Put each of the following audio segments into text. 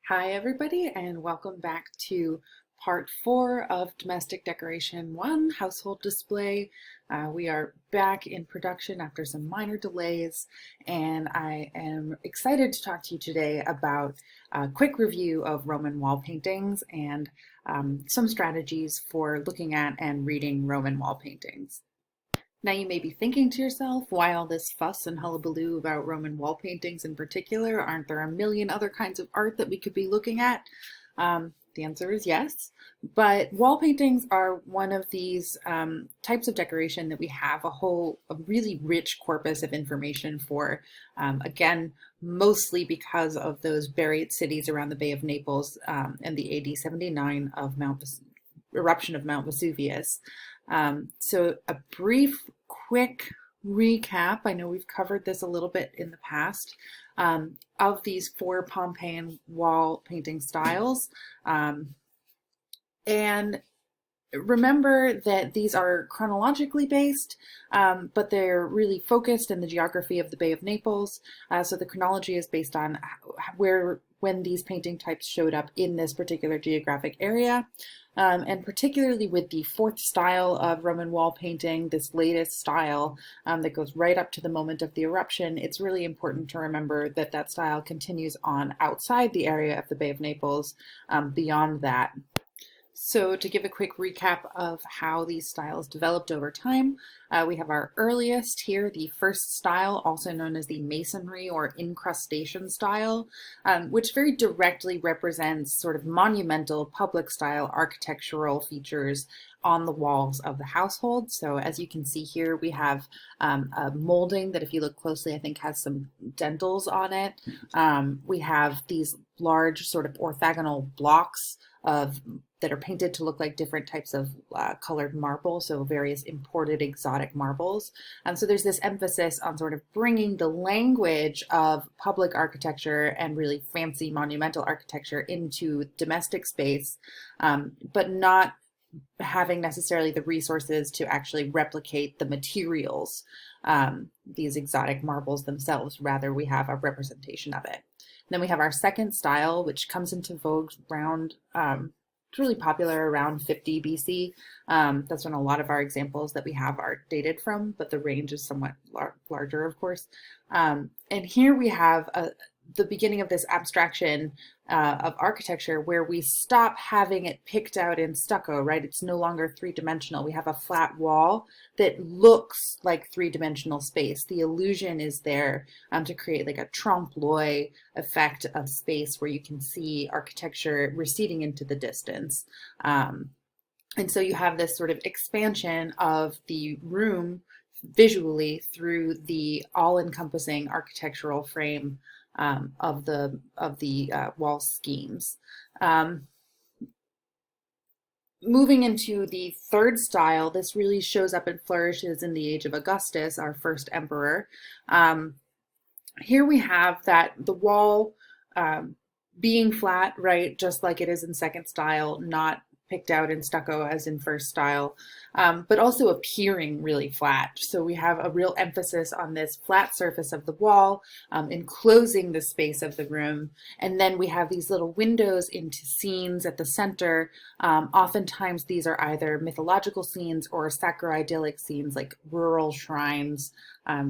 Hi everybody, and welcome back to part 4 of Domestic Decoration 1, Household Display. We are back in production after some minor delays, and I am excited to talk to you today about a quick review of Roman wall paintings and some strategies for looking at and reading Roman wall paintings. Now you may be thinking to yourself, why all this fuss and hullabaloo about Roman wall paintings in particular? Aren't there a million other kinds of art that we could be looking at? The answer is yes, but wall paintings are one of these types of decoration that we have a really rich corpus of information for. Again, mostly because of those buried cities around the Bay of Naples and the AD 79 of eruption of Mount Vesuvius. So a brief, quick recap. I know we've covered this a little bit in the past of these 4 Pompeian wall painting styles. And remember that these are chronologically based, but they're really focused in the geography of the Bay of Naples. So the chronology is based on when these painting types showed up in this particular geographic area. And particularly with the 4th style of Roman wall painting, this latest style that goes right up to the moment of the eruption, it's really important to remember that that style continues on outside the area of the Bay of Naples, beyond that. So to give a quick recap of how these styles developed over time, we have our earliest here, the 1st style, also known as the masonry or incrustation style, which very directly represents sort of monumental public style architectural features on the walls of the household. So as you can see here, we have a molding that, if you look closely, I think has some dentils on it. We have these large sort of orthogonal blocks that are painted to look like different types of colored marble, so various imported exotic marbles. So there's this emphasis on sort of bringing the language of public architecture and really fancy monumental architecture into domestic space, but not having necessarily the resources to actually replicate the materials, these exotic marbles themselves. Rather, we have a representation of it. Then we have our 2nd style, which comes into vogue around, it's really popular around 50 BC. That's when a lot of our examples that we have are dated from, but the range is somewhat larger, of course. And here we have the beginning of this abstraction of architecture where we stop having it picked out in stucco, right? It's no longer 3-dimensional. We have a flat wall that looks like 3-dimensional space. The illusion is there to create like a trompe-l'oeil effect of space where you can see architecture receding into the distance. And so you have this sort of expansion of the room visually through the all-encompassing architectural frame of the wall schemes. Moving into the 3rd style, this really shows up and flourishes in the age of Augustus, our 1st emperor. Here we have that the wall being flat, right, just like it is in 2nd style, not picked out in stucco as in 1st style, but also appearing really flat. So we have a real emphasis on this flat surface of the wall, enclosing the space of the room. And then we have these little windows into scenes at the center. Oftentimes these are either mythological scenes or sacro-idyllic scenes like rural shrines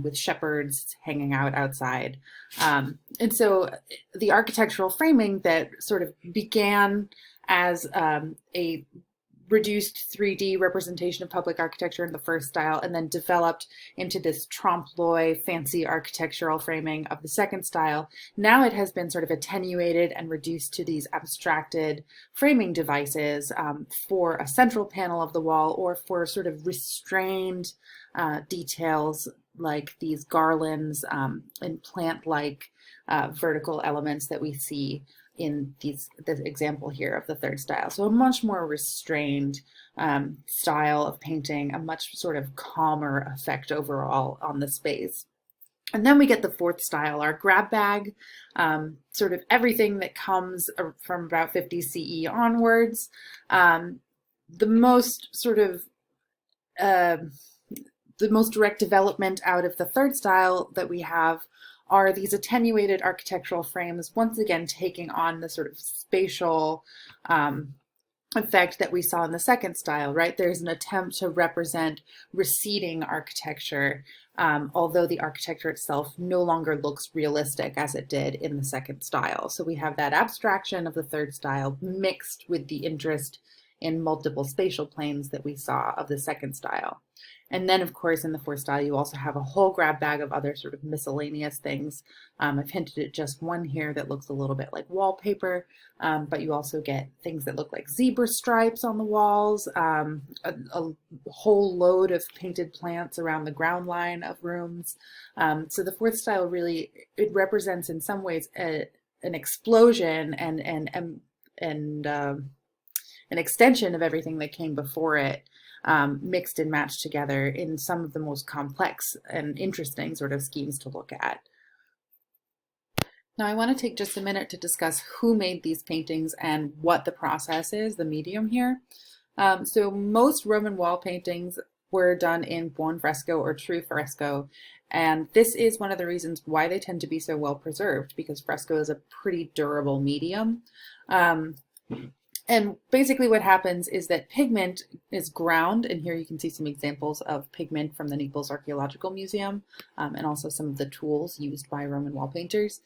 with shepherds hanging out outside. And so the architectural framing that sort of began as a reduced 3D representation of public architecture in the 1st style, and then developed into this trompe-l'oeil fancy architectural framing of the 2nd style. Now it has been sort of attenuated and reduced to these abstracted framing devices for a central panel of the wall, or for sort of restrained details like these garlands and plant-like vertical elements that we see in this example here of the 3rd style. So a much more restrained style of painting, a much sort of calmer effect overall on the space. And then we get the 4th style, our grab bag, sort of everything that comes from about 50 CE onwards. The most sort of the most direct development out of the 3rd style that we have are these attenuated architectural frames, once again taking on the sort of spatial effect that we saw in the second style, right? There's an attempt to represent receding architecture, although the architecture itself no longer looks realistic as it did in the second style. So we have that abstraction of the third style mixed with the interest in multiple spatial planes that we saw of the second style. And then, of course, in the fourth style, you also have a whole grab bag of other sort of miscellaneous things. I've hinted at just one here that looks a little bit like wallpaper, but you also get things that look like zebra stripes on the walls, a whole load of painted plants around the ground line of rooms. So the fourth style really, it represents in some ways an explosion and an extension of everything that came before it, mixed and matched together in some of the most complex and interesting sort of schemes to look at. Now I want to take just a minute to discuss who made these paintings and what the process is, the medium here. So most Roman wall paintings were done in buon fresco or true fresco, and this is one of the reasons why they tend to be so well preserved, because fresco is a pretty durable medium. And basically what happens is that pigment is ground, and here you can see some examples of pigment from the Naples Archaeological Museum, and also some of the tools used by Roman wall painters.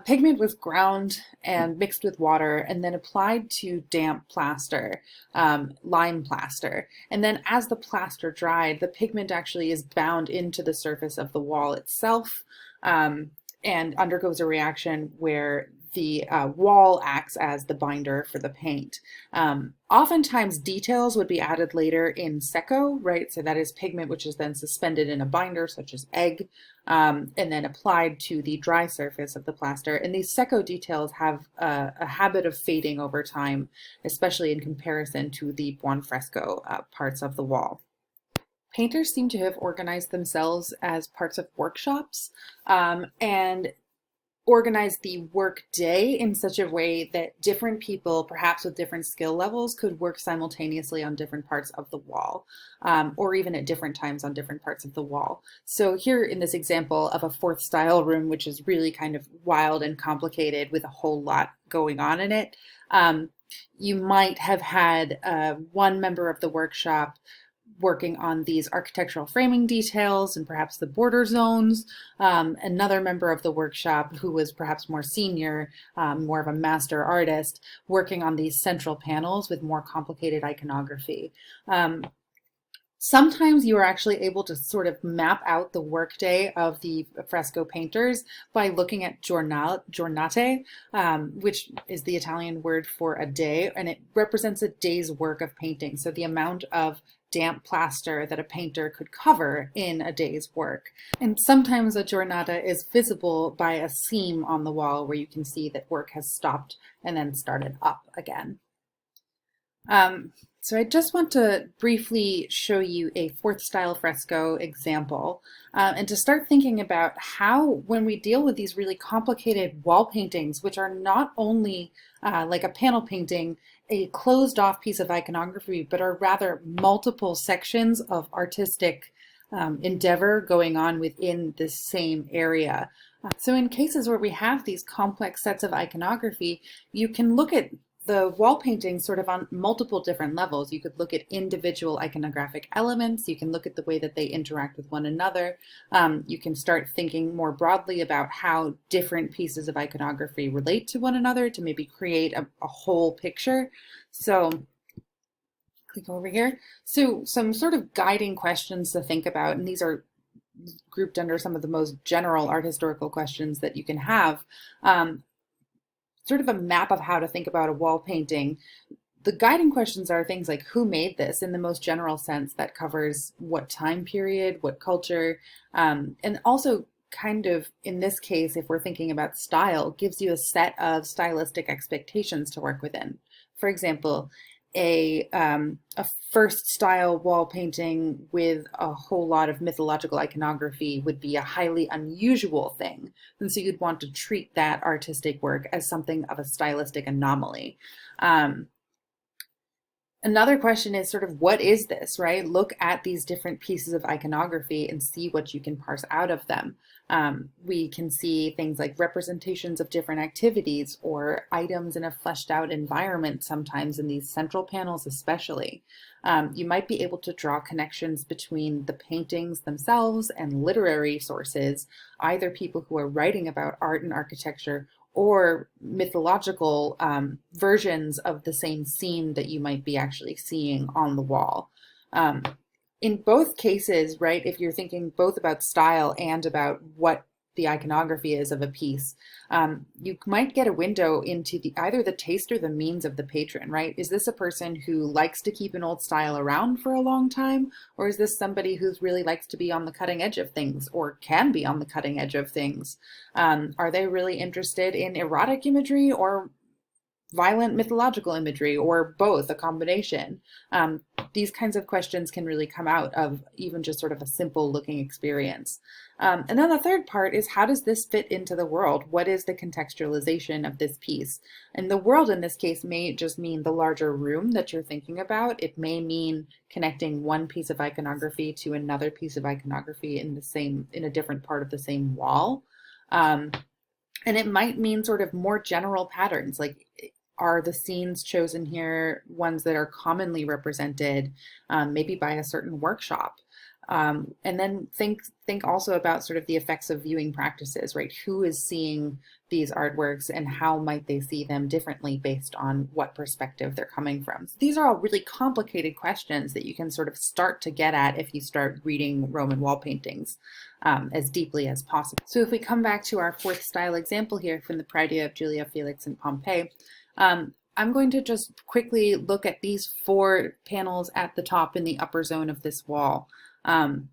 Pigment was ground and mixed with water and then applied to damp plaster, lime plaster. And then as the plaster dried, the pigment actually is bound into the surface of the wall itself, and undergoes a reaction where the wall acts as the binder for the paint. Oftentimes details would be added later in secco, right? So that is pigment which is then suspended in a binder such as egg, and then applied to the dry surface of the plaster. And these secco details have a habit of fading over time, especially in comparison to the buon fresco parts of the wall. Painters seem to have organized themselves as parts of workshops, and organize the work day in such a way that different people, perhaps with different skill levels, could work simultaneously on different parts of the wall, or even at different times on different parts of the wall. So here in this example of a fourth style room, which is really kind of wild and complicated with a whole lot going on in it, you might have had one member of the workshop working on these architectural framing details and perhaps the border zones. Another member of the workshop who was perhaps more senior, more of a master artist, working on these central panels with more complicated iconography. Sometimes you are actually able to sort of map out the workday of the fresco painters by looking at giornate, which is the Italian word for a day, and it represents a day's work of painting. So the amount of damp plaster that a painter could cover in a day's work. And sometimes a giornata is visible by a seam on the wall where you can see that work has stopped and then started up again. So I just want to briefly show you a fourth style fresco example, and to start thinking about how, when we deal with these really complicated wall paintings, which are not only like a panel painting, a closed off piece of iconography, but are rather multiple sections of artistic endeavor going on within this same area. So in cases where we have these complex sets of iconography, you can look at the wall painting sort of on multiple different levels. You could look at individual iconographic elements. You can look at the way that they interact with one another. You can start thinking more broadly about how different pieces of iconography relate to one another to maybe create a whole picture. So click over here. So some sort of guiding questions to think about, and these are grouped under some of the most general art historical questions that you can have. Sort of a map of how to think about a wall painting. The guiding questions are things like who made this in the most general sense that covers what time period, what culture, and also kind of, in this case, if we're thinking about style, gives you a set of stylistic expectations to work within. For example, a first style wall painting with a whole lot of mythological iconography would be a highly unusual thing. And so you'd want to treat that artistic work as something of a stylistic anomaly. Another question is sort of, what is this, right? Look at these different pieces of iconography and see what you can parse out of them. We can see things like representations of different activities or items in a fleshed out environment, sometimes in these central panels especially. You might be able to draw connections between the paintings themselves and literary sources, either people who are writing about art and architecture or mythological versions of the same scene that you might be actually seeing on the wall. Um, in both cases, right, if you're thinking both about style and about what the iconography is of a piece, you might get a window into either the taste or the means of the patron, right? Is this a person who likes to keep an old style around for a long time? Or is this somebody who really likes to be on the cutting edge of things or can be on the cutting edge of things? Are they really interested in erotic imagery or violent mythological imagery, or both, a combination? These kinds of questions can really come out of even just sort of a simple looking experience. And then the third part is, how does this fit into the world? What is the contextualization of this piece? And the world in this case may just mean the larger room that you're thinking about. It may mean connecting one piece of iconography to another piece of iconography in a different part of the same wall. And it might mean sort of more general patterns, like, are the scenes chosen here ones that are commonly represented, maybe by a certain workshop? And then think also about sort of the effects of viewing practices, right? Who is seeing these artworks and how might they see them differently based on what perspective they're coming from? So these are all really complicated questions that you can sort of start to get at if you start reading Roman wall paintings as deeply as possible. So if we come back to our fourth style example here from the Praedia of Julia Felix in Pompeii, I'm going to just quickly look at these 4 panels at the top in the upper zone of this wall. On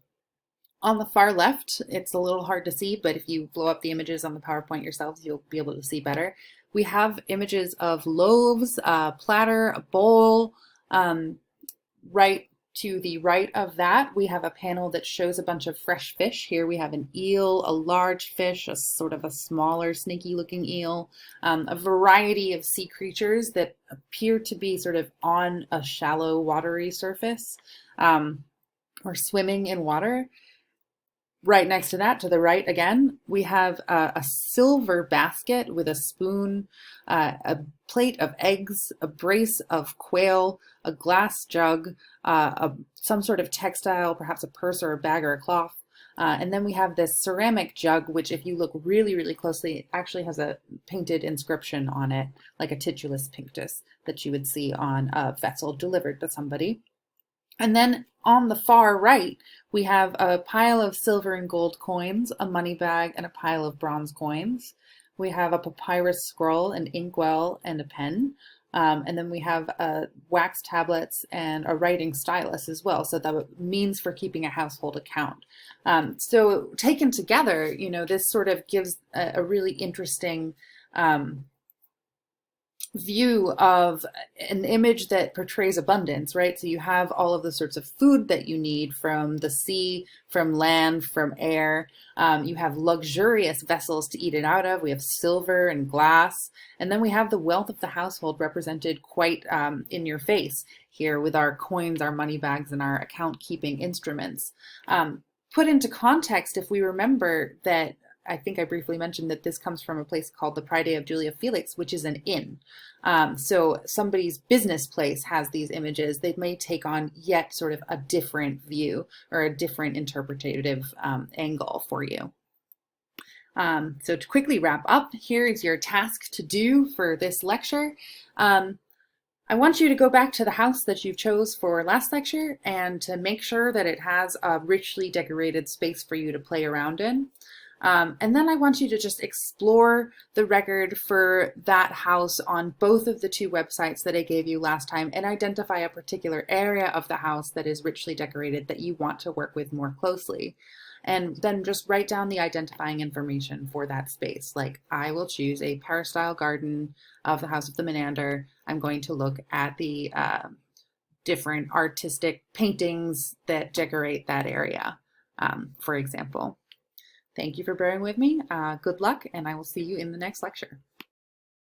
the far left, it's a little hard to see, but if you blow up the images on the PowerPoint yourselves, you'll be able to see better. We have images of loaves, a platter, a bowl. Right to the right of that, we have a panel that shows a bunch of fresh fish. Here we have an eel, a large fish, a sort of a smaller, snaky looking eel, a variety of sea creatures that appear to be sort of on a shallow, watery surface, or swimming in water. Right next to that, to the right again, we have a silver basket with a spoon, a plate of eggs, a brace of quail, a glass jug, some sort of textile, perhaps a purse or a bag or a cloth. And then we have this ceramic jug, which if you look really, really closely, it actually has a painted inscription on it, like a titulus pinctus that you would see on a vessel delivered to somebody. And then on the far right, we have a pile of silver and gold coins, a money bag, and a pile of bronze coins. We have a papyrus scroll, an inkwell, and a pen. And then we have wax tablets and a writing stylus as well. So that means for keeping a household account. So taken together, you know, this sort of gives a really interesting view of an image that portrays abundance, right? So you have all of the sorts of food that you need from the sea, from land, from air. You have luxurious vessels to eat it out of. We have silver and glass. And then we have the wealth of the household represented quite in your face here with our coins, our money bags, and our account keeping instruments. Put into context, if we remember that I think I briefly mentioned that this comes from a place called the Praedia of Julia Felix, which is an inn. So somebody's business place has these images. They may take on yet sort of a different view or a different interpretative angle for you. So to quickly wrap up, here is your task to do for this lecture. I want you to go back to the house that you chose for last lecture and to make sure that it has a richly decorated space for you to play around in. And then I want you to just explore the record for that house on both of the 2 websites that I gave you last time and identify a particular area of the house that is richly decorated that you want to work with more closely. And then just write down the identifying information for that space. Like, I will choose a peristyle garden of the House of the Menander. I'm going to look at the different artistic paintings that decorate that area, for example. Thank you for bearing with me. Good luck, and I will see you in the next lecture.